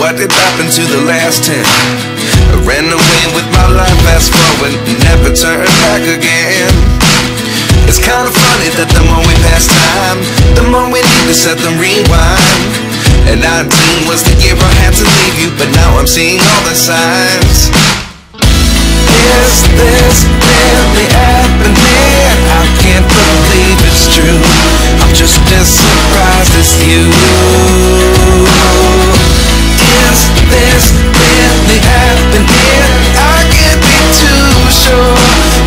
What did happen to the last 10? I ran away with my life, fast forward, never turn back again. It's kind of funny that the more we pass time, the more we need to set them rewind. And 19 was the year I had to leave you, but now I'm seeing all the signs. Is this really happening? I can't believe it's true. I'm just as surprised as you. Is this really happening? I can't be too sure,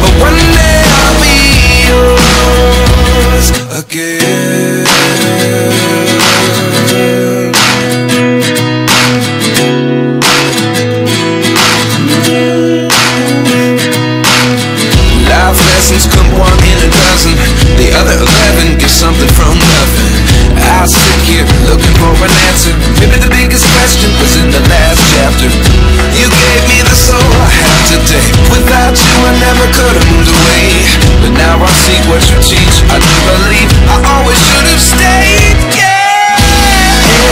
but one day I'll be yours again. Life lessons come one in a dozen, the other 11 get something from nothing. I sit here looking for an answer. Maybe the biggest question was in the last chapter. You gave me the soul I have today. Without you I never could have moved away, but now I see what you teach. I do believe I always should have stayed. Yeah.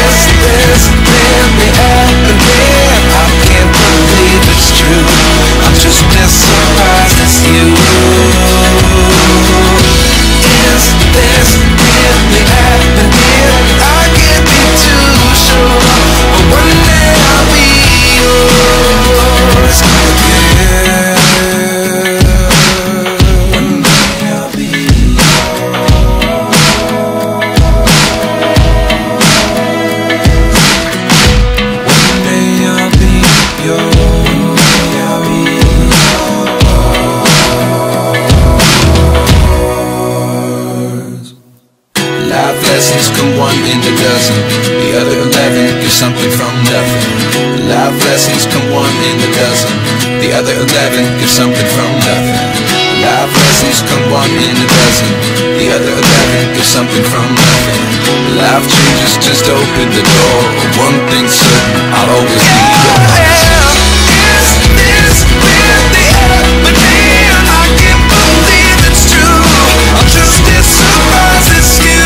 Is this really happening? I can't believe it's true. I'm just as surprised as you. Is this really happening? I can't be too sure, but one day I'll be yours again. One day I'll be One day I'll be yours. Life lessons come one in a dozen, the other 11 get something from nothing. Life lessons come one in a dozen, the other 11 get something from nothing. Life lessons come one in a dozen, the other 11 get something from nothing. Life changes just open the door. One thing's certain, I'll always be yours. Is this really happening? I can't believe it's true. I'm just as surprised as you.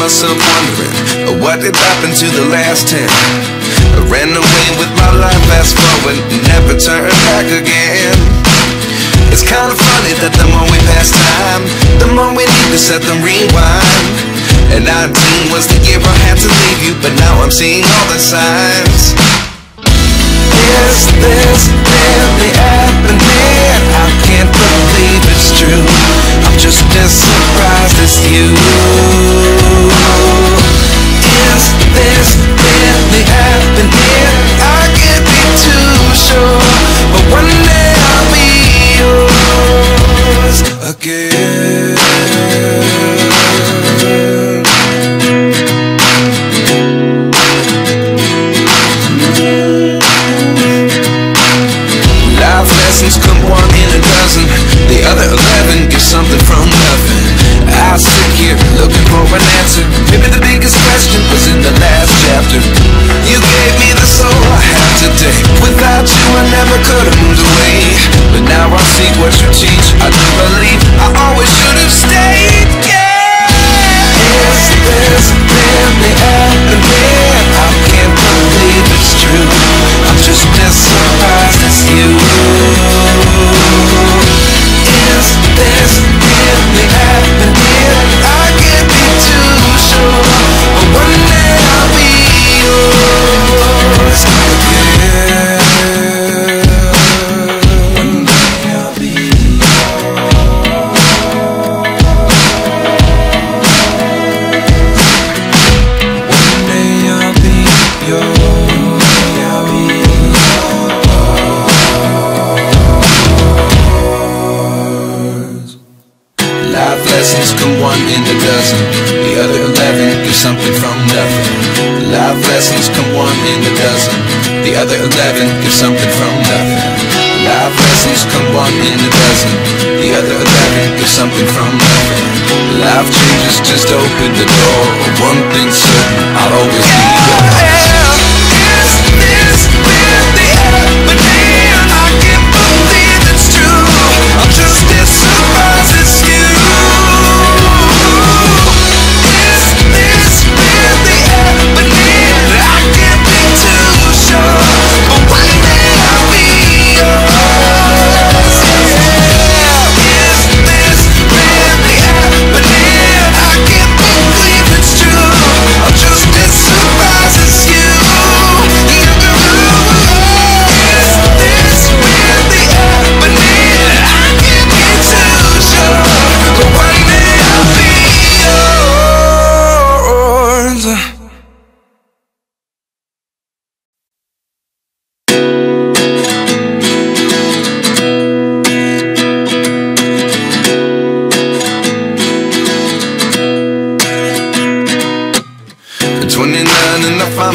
Myself wondering what did happen to the last 10. I ran away with my life, fast forward, never turn back again. It's kind of funny that the more we pass time, the more we need to set them rewind. And 19 was the year I had to leave you, but now I'm seeing all the signs. Is this really happening? I can't believe it's true. I'm just as surprised as you. Is this really happening? I can't be too sure, but one day I'll be yours again. Life lessons come one in a dozen, the other 11 get something from nothing. I sit here in a dozen. The other 11 get something from nothing. Life lessons come one in a dozen. The other 11 get something from nothing. Life lessons come one in a dozen. The other 11 get something from nothing. Life changes just open the door. One thing's certain, I'll always be yours. Is this really happening? I can't believe it's true. I'm just as surprised as you. Is this really happening? I can't be too sure, but one day I'll be yours. Is this really happening? I can't believe it's true. I'm just as surprised as you.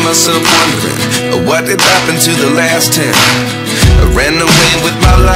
Myself wondering what did happen to the last 10. I ran away with my life.